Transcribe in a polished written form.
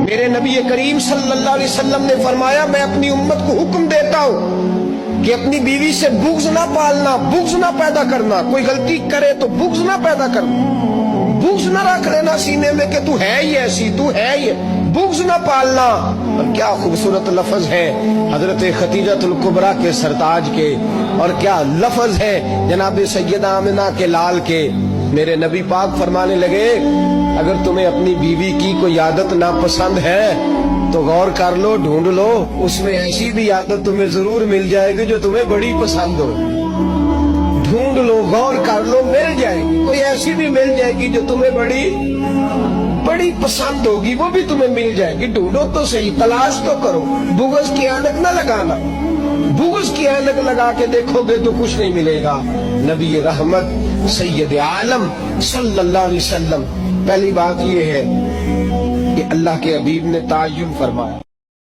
میرے نبی کریم صلی اللہ علیہ وسلم نے فرمایا میں اپنی امت کو حکم دیتا ہوں کہ اپنی بیوی سے بغض نہ پالنا، بغض نہ پیدا کرنا. کوئی غلطی کرے تو بغض نہ پیدا کرنا، بغض نہ رکھ لینا سینے میں کہ تو ہے ہی ایسی، تو ہے ہی، بغض نہ پالنا. اور کیا خوبصورت لفظ ہے حضرت خدیجہ الکبریٰ کے سرتاج کے، اور کیا لفظ ہے جناب سیدہ آمنہ کے لال کے. میرے نبی پاک فرمانے لگے اگر تمہیں اپنی بیوی کی کوئی عادت ناپسند ہے تو غور کر لو، ڈھونڈ لو، اس میں ایسی بھی عادت تمہیں ضرور مل جائے گی جو تمہیں بڑی پسند ہو. ڈھونڈ لو، غور کر لو، مل جائے گی. کوئی ایسی بھی مل جائے گی جو تمہیں بڑی پسند ہوگی، وہ بھی تمہیں مل جائے گی. ڈھونڈو تو صحیح، تلاش تو کرو. بغض کی عینک نہ لگانا، بغض کی عینک لگا کے دیکھو گے تو کچھ نہیں ملے گا. نبی رحمت سید عالم صلی اللہ علیہ وسلم، پہلی بات یہ ہے کہ اللہ کے حبیب نے تعین فرمایا.